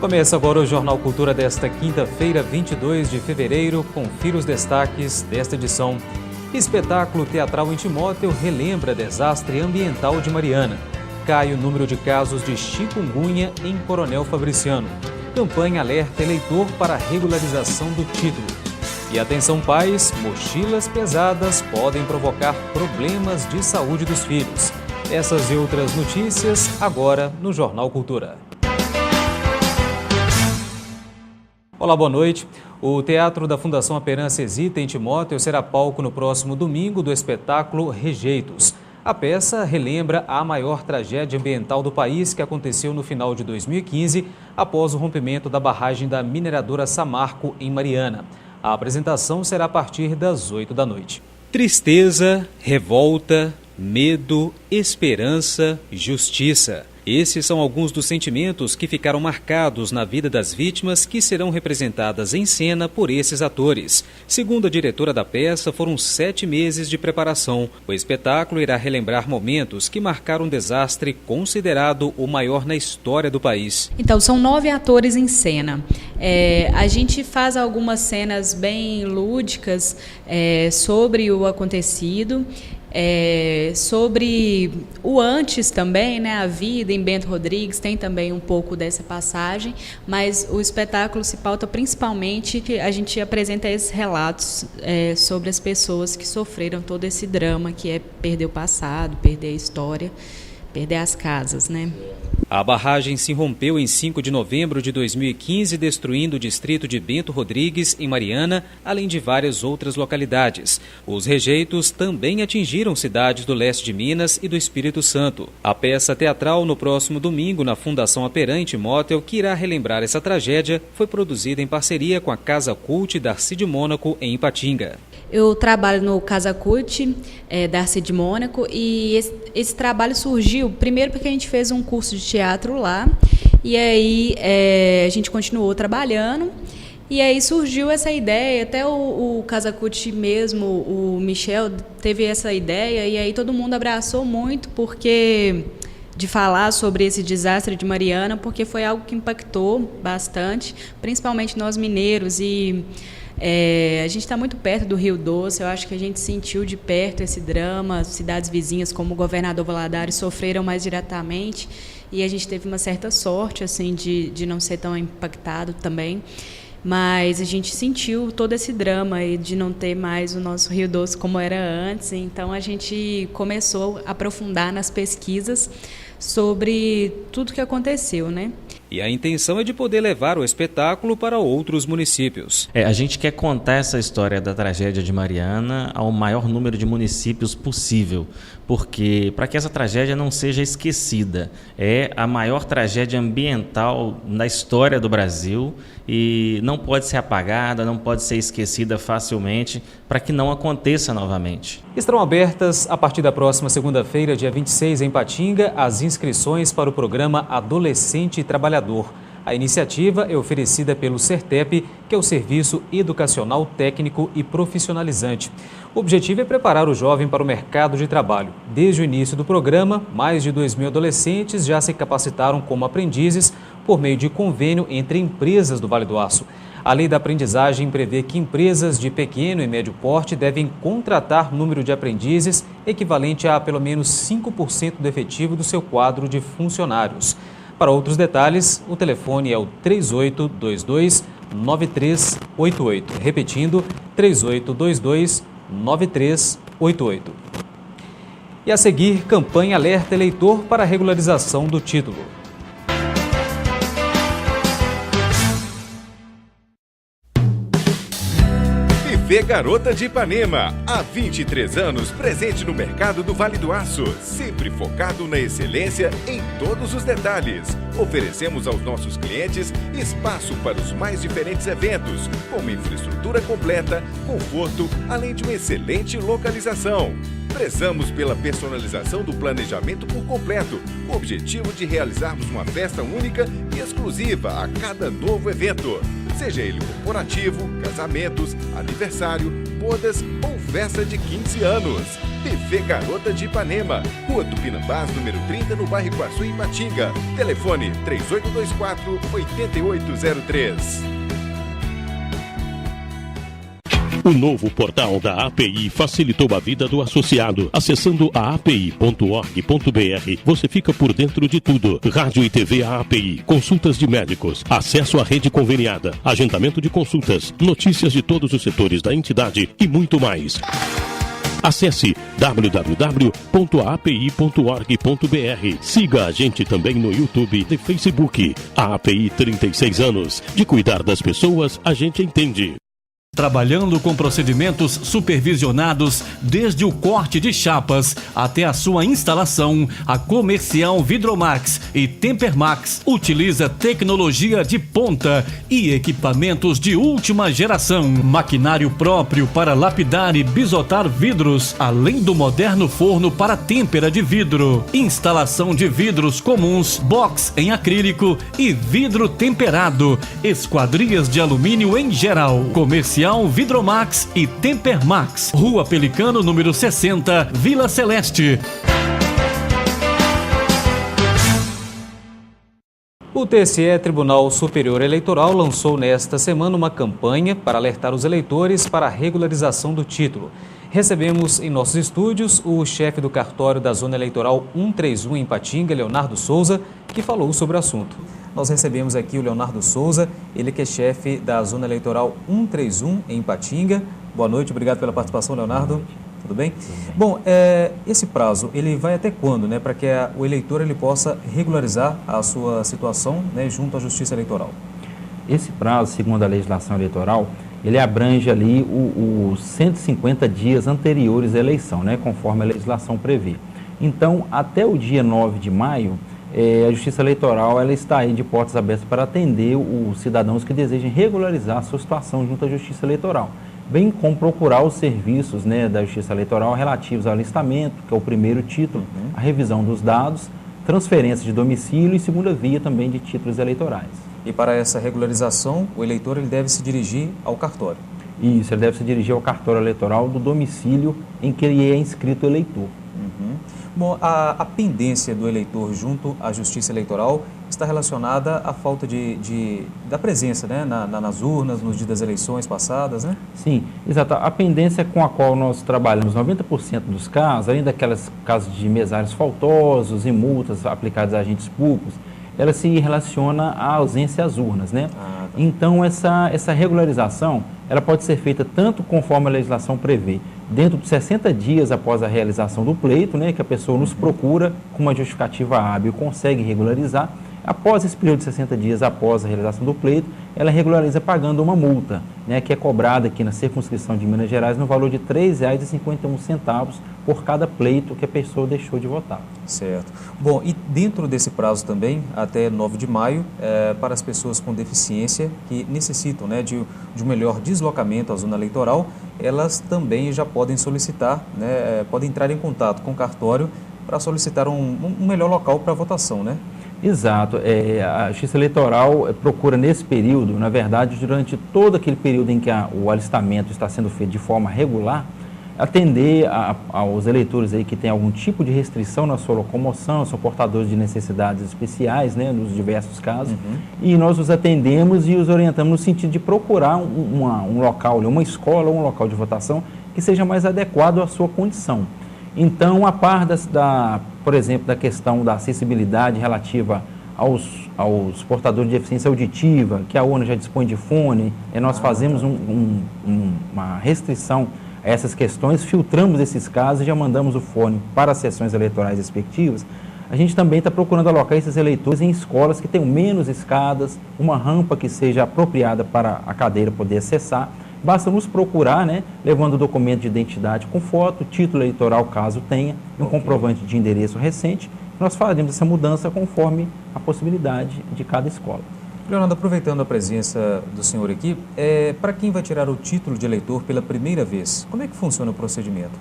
Começa agora o Jornal Cultura desta quinta-feira, 22 de fevereiro. Confira os destaques desta edição. Espetáculo teatral em Timóteo relembra desastre ambiental de Mariana. Cai o número de casos de chikungunya em Coronel Fabriciano. Campanha alerta eleitor para regularização do título. E atenção pais, mochilas pesadas podem provocar problemas de saúde dos filhos. Essas e outras notícias agora no Jornal Cultura. Olá, boa noite. O Teatro da Fundação Aperança Hesita, em Timóteo, será palco no próximo domingo do espetáculo Rejeitos. A peça relembra a maior tragédia ambiental do país que aconteceu no final de 2015, após o rompimento da barragem da mineradora Samarco, em Mariana. A apresentação será a partir das 8 da noite. Tristeza, revolta, medo, esperança, justiça. Esses são alguns dos sentimentos que ficaram marcados na vida das vítimas que serão representadas em cena por esses atores. Segundo a diretora da peça, foram 7 meses de preparação. O espetáculo irá relembrar momentos que marcaram um desastre considerado o maior na história do país. Então, são 9 atores em cena. A gente faz algumas cenas bem lúdicas sobre o acontecido. Sobre o antes também, né, a vida em Bento Rodrigues, tem também um pouco dessa passagem, mas o espetáculo se pauta principalmente, a gente apresenta esses relatos sobre as pessoas que sofreram todo esse drama, que é perder o passado, perder a história, perder as casas, né? A barragem se rompeu em 5 de novembro de 2015, destruindo o distrito de Bento Rodrigues, em Mariana, além de várias outras localidades. Os rejeitos também atingiram cidades do leste de Minas e do Espírito Santo. A peça teatral, no próximo domingo, na Fundação Aperança, em Timóteo, que irá relembrar essa tragédia, foi produzida em parceria com a Casa Cult Darcy de Mônaco, em Ipatinga. Eu trabalho no Casa Cult Darcy de Mônaco e esse trabalho surgiu primeiro porque a gente fez um curso de teatro lá e aí a gente continuou trabalhando e aí surgiu essa ideia, até o Casa Cult mesmo, o Michel teve essa ideia e aí todo mundo abraçou muito porque de falar sobre esse desastre de Mariana, porque foi algo que impactou bastante, principalmente nós mineiros e a gente está muito perto do Rio Doce, eu acho que a gente sentiu de perto esse drama, cidades vizinhas como o Governador Valadares sofreram mais diretamente e a gente teve uma certa sorte assim, de não ser tão impactado também, mas a gente sentiu todo esse drama e de não ter mais o nosso Rio Doce como era antes, então a gente começou a aprofundar nas pesquisas sobre tudo que aconteceu, né? E a intenção é de poder levar o espetáculo para outros municípios. A gente quer contar essa história da tragédia de Mariana ao maior número de municípios possível, porque para que essa tragédia não seja esquecida, é a maior tragédia ambiental na história do Brasil e não pode ser apagada, não pode ser esquecida facilmente para que não aconteça novamente. Estarão abertas a partir da próxima segunda-feira, dia 26, em Ipatinga, as inscrições para o programa Adolescente Trabalhador. A iniciativa é oferecida pelo Sertep, que é o Serviço Educacional Técnico e Profissionalizante. O objetivo é preparar o jovem para o mercado de trabalho. Desde o início do programa, mais de 2.000 adolescentes já se capacitaram como aprendizes por meio de convênio entre empresas do Vale do Aço. A lei da aprendizagem prevê que empresas de pequeno e médio porte devem contratar número de aprendizes equivalente a pelo menos 5% do efetivo do seu quadro de funcionários. Para outros detalhes, o telefone é o 3822-9388. Repetindo, 3822-9388. E a seguir, campanha alerta eleitor para a regularização do título. Vê Garota de Ipanema, há 23 anos presente no mercado do Vale do Aço, sempre focado na excelência em todos os detalhes. Oferecemos aos nossos clientes espaço para os mais diferentes eventos, com uma infraestrutura completa, conforto, além de uma excelente localização. Prezamos pela personalização do planejamento por completo, com o objetivo de realizarmos uma festa única e exclusiva a cada novo evento. seja ele corporativo, casamentos, aniversário, bodas ou festa de 15 anos. TV Garota de Ipanema, Rua Tupinambás, número 30, no bairro Iguaçu, em Ipatinga. Telefone 3824-8803. O novo portal da API facilitou a vida do associado. Acessando a api.org.br, você fica por dentro de tudo. Rádio e TV API, consultas de médicos, acesso à rede conveniada, agendamento de consultas, notícias de todos os setores da entidade e muito mais. Acesse www.api.org.br. Siga a gente também no YouTube e Facebook. A API 36 anos. De cuidar das pessoas, a gente entende. Trabalhando com procedimentos supervisionados desde o corte de chapas até a sua instalação, a Comercial Vidromax e Tempermax utiliza tecnologia de ponta e equipamentos de última geração, maquinário próprio para lapidar e bisotar vidros, além do moderno forno para têmpera de vidro, instalação de vidros comuns, box em acrílico e vidro temperado, esquadrias de alumínio em geral. Comercial Vidromax e Tempermax, Rua Pelicano, número 60, Vila Celeste. O TSE, Tribunal Superior Eleitoral, lançou nesta semana uma campanha para alertar os eleitores para a regularização do título. Recebemos em nossos estúdios o chefe do cartório da Zona Eleitoral 131 em Ipatinga, Leonardo Souza, que falou sobre o assunto. Nós recebemos aqui o Leonardo Souza, ele que é chefe da Zona Eleitoral 131 em Ipatinga. Boa noite, obrigado pela participação, Leonardo. Tudo bem? Bom, esse prazo, ele vai até quando, né, para que o eleitor ele possa regularizar a sua situação, né, junto à Justiça Eleitoral? Esse prazo, segundo a legislação eleitoral, ele abrange ali os 150 dias anteriores à eleição, né, conforme a legislação prevê. Então, até o dia 9 de maio, a Justiça Eleitoral ela está aí de portas abertas para atender os cidadãos que desejem regularizar a sua situação junto à Justiça Eleitoral, bem como procurar os serviços, né, da Justiça Eleitoral relativos ao alistamento, que é o primeiro título, a revisão dos dados, transferência de domicílio e segunda via também de títulos eleitorais. E para essa regularização, o eleitor ele deve se dirigir ao cartório? Isso, ele deve se dirigir ao cartório eleitoral do domicílio em que ele é inscrito eleitor. Bom, a pendência do eleitor junto à Justiça Eleitoral está relacionada à falta da presença, né, nas urnas, nos dias das eleições passadas, né? Sim, exato. A pendência com a qual nós trabalhamos 90% dos casos, além daquelas casos de mesários faltosos e multas aplicadas a agentes públicos, ela se relaciona à ausência às urnas, né? Tá. Então, essa regularização, ela pode ser feita tanto conforme a legislação prevê, dentro de 60 dias após a realização do pleito, né, que a pessoa nos procura com uma justificativa hábil, consegue regularizar. Após esse período de 60 dias após a realização do pleito, ela regulariza pagando uma multa, né, que é cobrada aqui na circunscrição de Minas Gerais no valor de R$ 3,51 por cada pleito que a pessoa deixou de votar. Certo. Bom, e dentro desse prazo também, até 9 de maio, para as pessoas com deficiência que necessitam, né, de um melhor deslocamento à zona eleitoral, elas também já podem solicitar, né, podem entrar em contato com o cartório para solicitar um melhor local para votação, né? Exato. A Justiça Eleitoral procura nesse período, na verdade, durante todo aquele período em que o alistamento está sendo feito de forma regular, atender aos eleitores aí que têm algum tipo de restrição na sua locomoção, são portadores de necessidades especiais, né, nos diversos casos, e nós os atendemos e os orientamos no sentido de procurar um local, uma escola ou um local de votação que seja mais adequado à sua condição. Então, a par por exemplo, da questão da acessibilidade relativa aos portadores de deficiência auditiva, que a urna já dispõe de fone, nós fazemos uma restrição a essas questões, filtramos esses casos e já mandamos o fone para as sessões eleitorais respectivas. A gente também está procurando alocar esses eleitores em escolas que tenham menos escadas, uma rampa que seja apropriada para a cadeira poder acessar. Basta nos procurar, né, levando o documento de identidade com foto, título eleitoral, caso tenha, um comprovante de endereço recente. Nós faremos essa mudança conforme a possibilidade de cada escola. Leonardo, aproveitando a presença do senhor aqui, para quem vai tirar o título de eleitor pela primeira vez, como é que funciona o procedimento?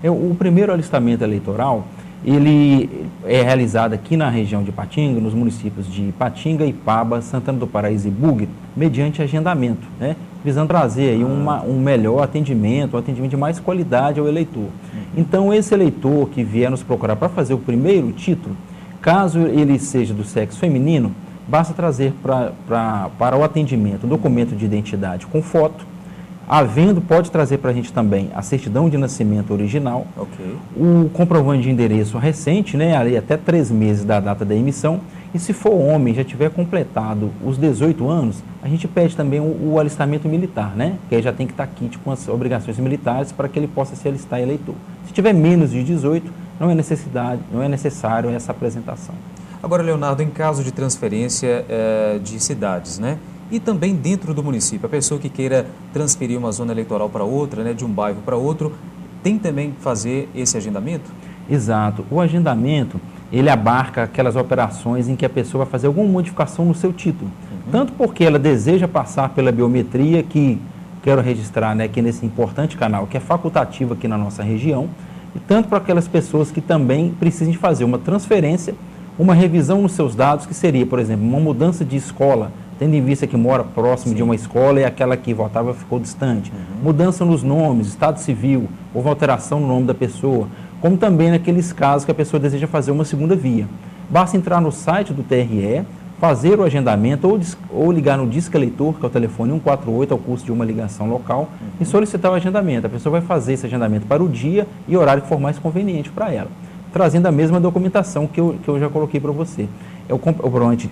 O primeiro alistamento eleitoral, ele é realizado aqui na região de Ipatinga, nos municípios de Ipatinga, Ipaba, Santana do Paraíso e Bugre, mediante agendamento, né? Visando trazer aí um melhor atendimento, um atendimento de mais qualidade ao eleitor. Então, esse eleitor que vier nos procurar para fazer o primeiro título, caso ele seja do sexo feminino, basta trazer para o atendimento um documento de identidade com foto. Havendo, pode trazer para a gente também a certidão de nascimento original, o comprovante de endereço recente, né, ali até 3 meses da data da emissão, e se for homem, já tiver completado os 18 anos, a gente pede também o alistamento militar, né, que aí já tem que estar quite com as obrigações militares para que ele possa se alistar eleitor. Se tiver menos de 18, não é necessário essa apresentação. Agora, Leonardo, em caso de transferência de cidades, né? E também dentro do município, a pessoa que queira transferir uma zona eleitoral para outra, né, de um bairro para outro, tem também que fazer esse agendamento? Exato. O agendamento, ele abarca aquelas operações em que a pessoa vai fazer alguma modificação no seu título. Tanto porque ela deseja passar pela biometria, que quero registrar, né, aqui nesse importante canal, que é facultativo aqui na nossa região, e tanto para aquelas pessoas que também precisam de fazer uma transferência, uma revisão nos seus dados, que seria, por exemplo, uma mudança de escola, tendo em vista que mora próximo de uma escola e aquela que votava ficou distante. Mudança nos nomes, estado civil, houve alteração no nome da pessoa, como também naqueles casos que a pessoa deseja fazer uma segunda via. Basta entrar no site do TRE, fazer o agendamento ou ligar no Disque Eleitor, que é o telefone 148, ao custo de uma ligação local, e solicitar o agendamento. A pessoa vai fazer esse agendamento para o dia e horário que for mais conveniente para ela, trazendo a mesma documentação que eu já coloquei para você. É o comprovante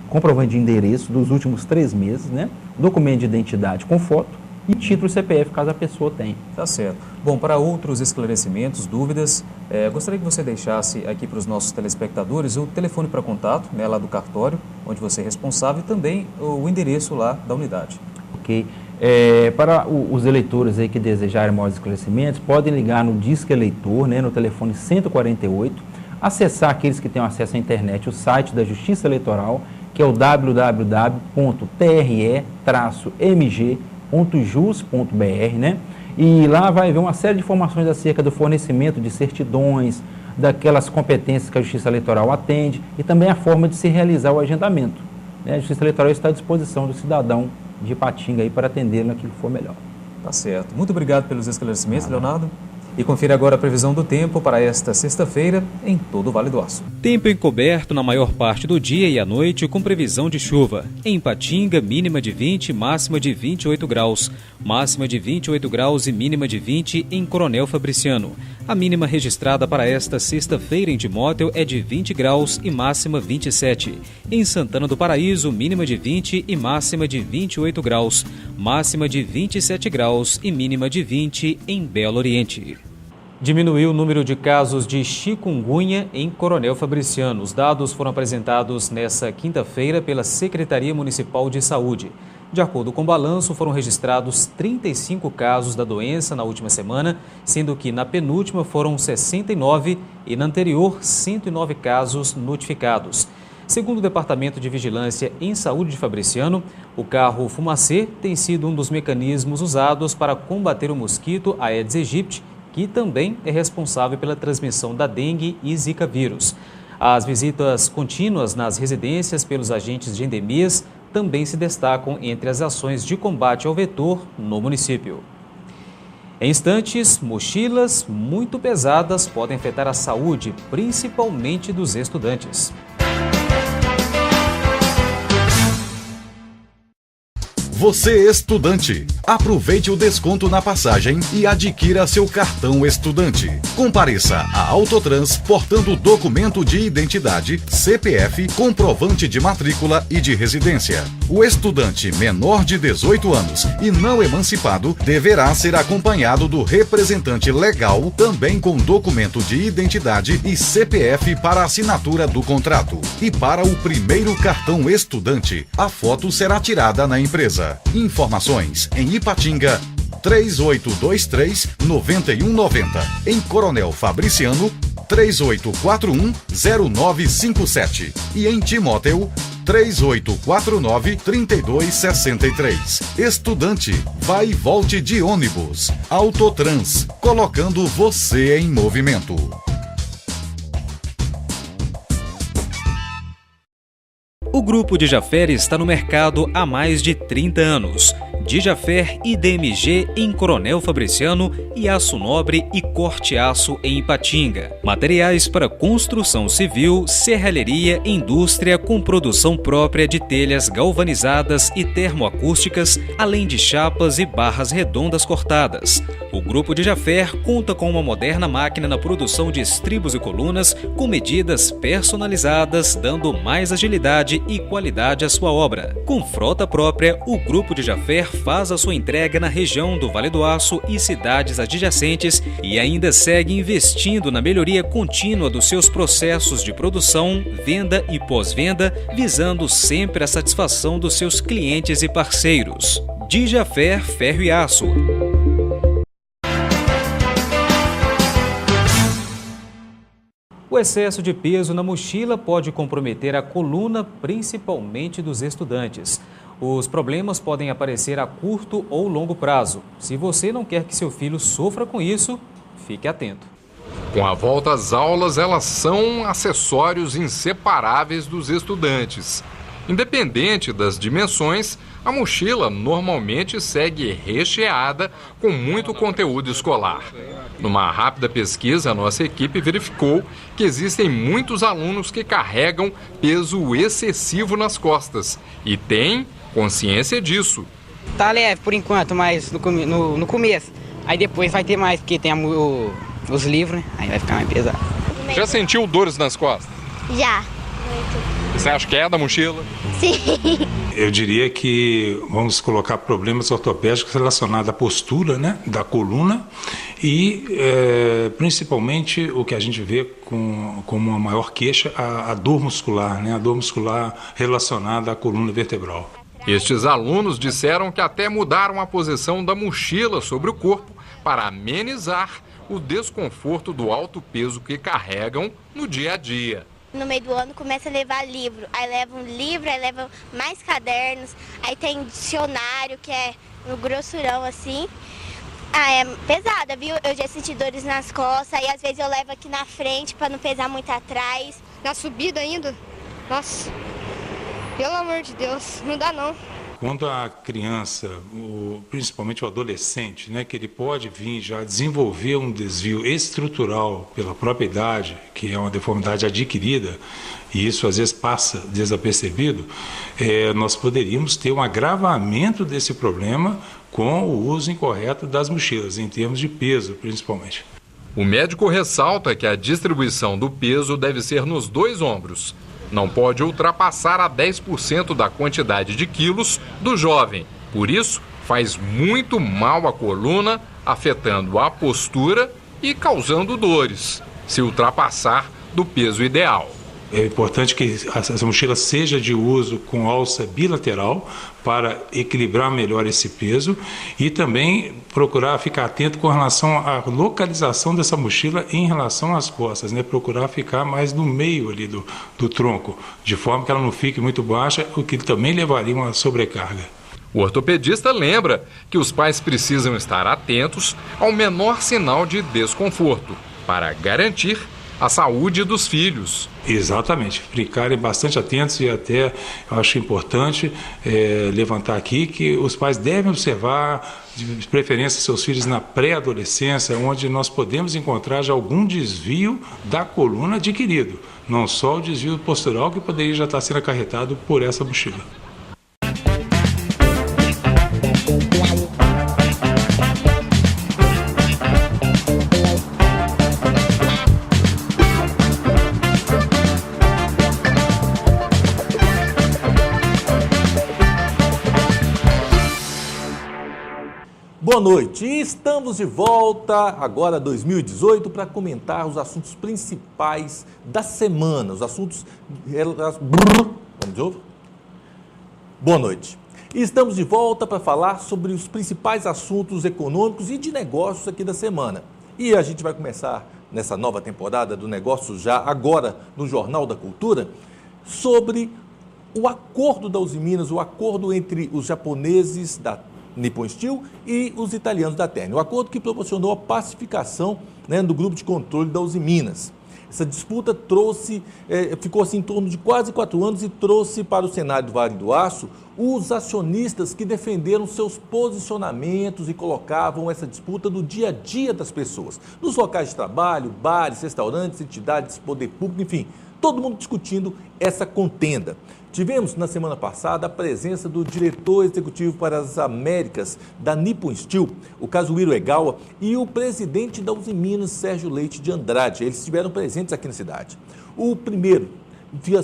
de endereço dos últimos 3 meses, né? Documento de identidade com foto e título CPF, caso a pessoa tenha. Tá certo. Bom, para outros esclarecimentos, dúvidas, gostaria que você deixasse aqui para os nossos telespectadores o telefone para contato, né, lá do cartório, onde você é responsável, e também o endereço lá da unidade. Ok. Para os eleitores aí que desejarem maiores esclarecimentos, podem ligar no Disque Eleitor, né, no telefone 148, acessar, aqueles que têm acesso à internet, o site da Justiça Eleitoral, que é o www.tre-mg.jus.br, né? E lá vai haver uma série de informações acerca do fornecimento de certidões, daquelas competências que a Justiça Eleitoral atende e também a forma de se realizar o agendamento, né? A Justiça Eleitoral está à disposição do cidadão de Ipatinga aí para atender naquilo que for melhor. Tá certo. Muito obrigado pelos esclarecimentos, Leonardo. E confira agora a previsão do tempo para esta sexta-feira em todo o Vale do Aço. Tempo encoberto na maior parte do dia e à noite, com previsão de chuva. Em Ipatinga, mínima de 20, máxima de 28 graus. Máxima de 28 graus e mínima de 20 em Coronel Fabriciano. A mínima registrada para esta sexta-feira em Timóteo é de 20 graus e máxima 27. Em Santana do Paraíso, mínima de 20 e máxima de 28 graus. Máxima de 27 graus e mínima de 20 em Belo Oriente. Diminuiu o número de casos de chikungunya em Coronel Fabriciano. Os dados foram apresentados nesta quinta-feira pela Secretaria Municipal de Saúde. De acordo com o balanço, foram registrados 35 casos da doença na última semana, sendo que na penúltima foram 69 e na anterior 109 casos notificados. Segundo o Departamento de Vigilância em Saúde de Fabriciano, o carro fumacê tem sido um dos mecanismos usados para combater o mosquito Aedes aegypti, que também é responsável pela transmissão da dengue e zika vírus. As visitas contínuas nas residências pelos agentes de endemias também se destacam entre as ações de combate ao vetor no município. Em instantes, mochilas muito pesadas podem afetar a saúde, principalmente dos estudantes. Você estudante, aproveite o desconto na passagem e adquira seu cartão estudante. Compareça à Autotrans portando documento de identidade, CPF, comprovante de matrícula e de residência. O estudante menor de 18 anos e não emancipado deverá ser acompanhado do representante legal, também com documento de identidade e CPF para assinatura do contrato. E para o primeiro cartão estudante, a foto será tirada na empresa. Informações em Ipatinga 3823-9190, em Coronel Fabriciano 3841-0957 e em Timóteo 3849-3263. Estudante, vai e volte de ônibus. Autotrans, colocando você em movimento. O Grupo Dijafer está no mercado há mais de 30 anos. Dijafer e DMG em Coronel Fabriciano e Aço Nobre e Corte Aço em Ipatinga. Materiais para construção civil, serralheria e indústria com produção própria de telhas galvanizadas e termoacústicas, além de chapas e barras redondas cortadas. O Grupo Dijafer conta com uma moderna máquina na produção de estribos e colunas com medidas personalizadas, dando mais agilidade e qualidade à sua obra. Com frota própria, o Grupo Dijafer faz a sua entrega na região do Vale do Aço e cidades adjacentes e ainda segue investindo na melhoria contínua dos seus processos de produção, venda e pós-venda, visando sempre a satisfação dos seus clientes e parceiros. Dijafer Ferro e Aço. O excesso de peso na mochila pode comprometer a coluna, principalmente dos estudantes. Os problemas podem aparecer a curto ou longo prazo. Se você não quer que seu filho sofra com isso, fique atento. Com a volta às aulas, elas são acessórios inseparáveis dos estudantes. Independente das dimensões, a mochila normalmente segue recheada com muito conteúdo escolar. Numa rápida pesquisa, a nossa equipe verificou que existem muitos alunos que carregam peso excessivo nas costas e têm consciência disso. Tá leve por enquanto, mas no começo. Aí depois vai ter mais, porque tem os livros, né? Aí vai ficar mais pesado. Já sentiu dores nas costas? Já. Você acha que é da mochila? Sim. Eu diria que vamos colocar problemas ortopédicos relacionados à postura, né, da coluna e principalmente o que a gente vê como uma maior queixa, a dor muscular, né, a dor muscular relacionada à coluna vertebral. Estes alunos disseram que até mudaram a posição da mochila sobre o corpo para amenizar o desconforto do alto peso que carregam no dia a dia. No meio do ano começa a levar livro, aí leva um livro, aí leva mais cadernos, aí tem dicionário que é no grossurão assim. É pesada, viu? Eu já senti dores nas costas, aí às vezes eu levo aqui na frente para não pesar muito atrás. Na subida ainda? Nossa, pelo amor de Deus, não dá não. Quando a criança, principalmente o adolescente, né, que ele pode vir já desenvolver um desvio estrutural pela própria idade, que é uma deformidade adquirida, e isso às vezes passa desapercebido, nós poderíamos ter um agravamento desse problema com o uso incorreto das mochilas, em termos de peso, principalmente. O médico ressalta que a distribuição do peso deve ser nos dois ombros. Não pode ultrapassar a 10% da quantidade de quilos do jovem. Por isso, faz muito mal à coluna, afetando a postura e causando dores, se ultrapassar do peso ideal. É importante que essa mochila seja de uso com alça bilateral para equilibrar melhor esse peso e também procurar ficar atento com relação à localização dessa mochila em relação às costas, né? Procurar ficar mais no meio ali do tronco, de forma que ela não fique muito baixa, o que também levaria a uma sobrecarga. O ortopedista lembra que os pais precisam estar atentos ao menor sinal de desconforto para garantir a saúde dos filhos. Exatamente, ficarem bastante atentos e até eu acho importante levantar aqui que os pais devem observar de preferência seus filhos na pré-adolescência, onde nós podemos encontrar já algum desvio da coluna adquirido, não só o desvio postural que poderia já estar sendo acarretado por essa mochila. Boa noite, estamos de volta agora 2018 para comentar os assuntos principais da semana, os assuntos... Vamos de novo? Boa noite, estamos de volta para falar sobre os principais assuntos econômicos e de negócios aqui da semana. E a gente vai começar nessa nova temporada do Negócio Já, agora no Jornal da Cultura, sobre o acordo da Uzi Minas, o acordo entre os japoneses da Nippon Steel e os italianos da Ternium. O acordo que proporcionou a pacificação, né, do grupo de controle da Uzi Minas. Essa disputa ficou assim em torno de quase 4 anos e trouxe para o cenário do Vale do Aço os acionistas que defenderam seus posicionamentos e colocavam essa disputa no dia a dia das pessoas, nos locais de trabalho, bares, restaurantes, entidades, poder público, enfim, todo mundo discutindo essa contenda. Tivemos na semana passada a presença do diretor executivo para as Américas da Nippon Steel, o Kazuhiro Egawa, e o presidente da Usiminas, Sérgio Leite de Andrade. Eles estiveram presentes aqui na cidade. O primeiro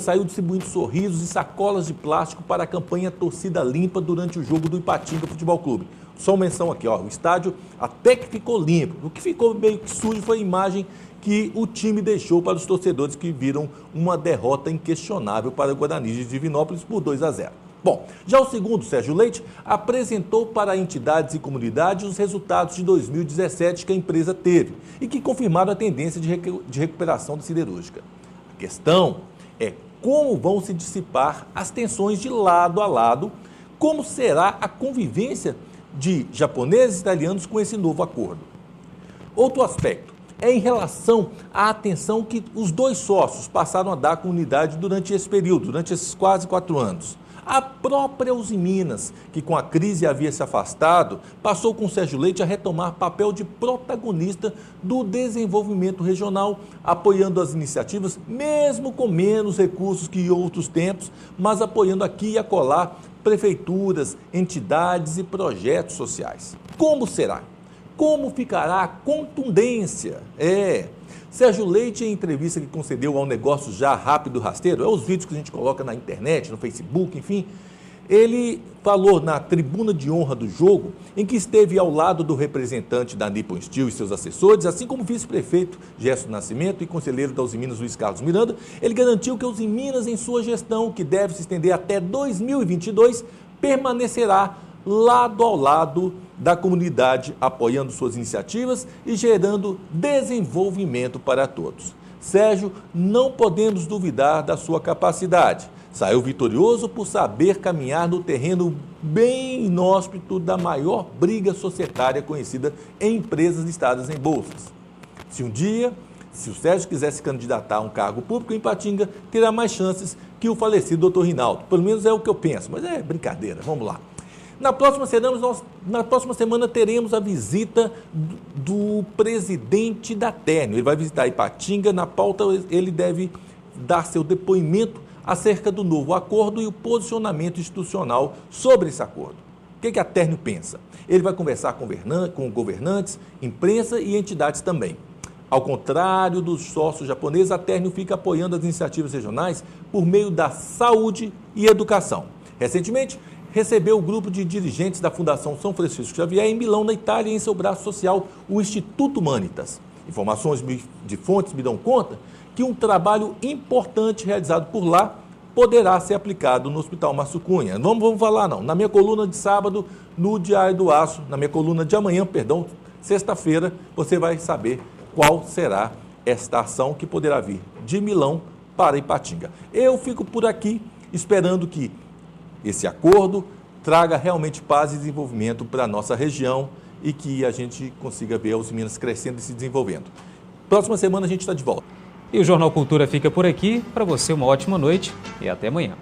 saiu distribuindo sorrisos e sacolas de plástico para a campanha Torcida Limpa durante o jogo do Ipatinga Futebol Clube. Só uma menção aqui, o estádio até que ficou limpo. O que ficou meio que sujo foi a imagem que o time deixou para os torcedores que viram uma derrota inquestionável para o Guarani de Divinópolis por 2-0. Bom, já o segundo, Sérgio Leite, apresentou para entidades e comunidades os resultados de 2017 que a empresa teve e que confirmaram a tendência de recuperação da siderúrgica. A questão é como vão se dissipar as tensões de lado a lado, como será a convivência de japoneses e italianos com esse novo acordo. Outro aspecto é em relação à atenção que os dois sócios passaram a dar à comunidade durante esse período, durante esses quase 4 anos. A própria Usiminas, que com a crise havia se afastado, passou com o Sérgio Leite a retomar papel de protagonista do desenvolvimento regional, apoiando as iniciativas, mesmo com menos recursos que em outros tempos, mas apoiando aqui e acolá prefeituras, entidades e projetos sociais. Como será? Como ficará a contundência? Sérgio Leite, em entrevista que concedeu ao Negócio Já Rápido Rasteiro, os vídeos que a gente coloca na internet, no Facebook, enfim, ele falou na tribuna de honra do jogo, em que esteve ao lado do representante da Nippon Steel e seus assessores, assim como o vice-prefeito Gerson Nascimento e conselheiro da Usiminas Luiz Carlos Miranda. Ele garantiu que a Usiminas, em sua gestão, que deve se estender até 2022, permanecerá lado ao lado da comunidade, apoiando suas iniciativas e gerando desenvolvimento para todos. Sérgio, não podemos duvidar da sua capacidade. Saiu vitorioso por saber caminhar no terreno bem inóspito da maior briga societária conhecida em empresas listadas em bolsas. Se o Sérgio quiser se candidatar a um cargo público em Ipatinga, terá mais chances que o falecido Dr. Rinaldo. Pelo menos é o que eu penso, mas é brincadeira, vamos lá. Na próxima semana teremos a visita do presidente da Térnio. Ele vai visitar Ipatinga. Na pauta ele deve dar seu depoimento acerca do novo acordo e o posicionamento institucional sobre esse acordo. O que a Térnio pensa? Ele vai conversar com governantes, imprensa e entidades também. Ao contrário dos sócios japoneses, a Térnio fica apoiando as iniciativas regionais por meio da saúde e educação. Recentemente, recebeu o grupo de dirigentes da Fundação São Francisco Xavier em Milão, na Itália, e em seu braço social, o Instituto Humanitas. Informações de fontes me dão conta que um trabalho importante realizado por lá poderá ser aplicado no Hospital Márcio Cunha. Não vamos falar não. Na minha coluna de sábado, no Diário do Aço, na minha coluna de amanhã, sexta-feira, você vai saber qual será esta ação que poderá vir de Milão para Ipatinga. Eu fico por aqui esperando que esse acordo traga realmente paz e desenvolvimento para a nossa região e que a gente consiga ver os Minas crescendo e se desenvolvendo. Próxima semana a gente está de volta. E o Jornal Cultura fica por aqui. Para você, uma ótima noite e até amanhã.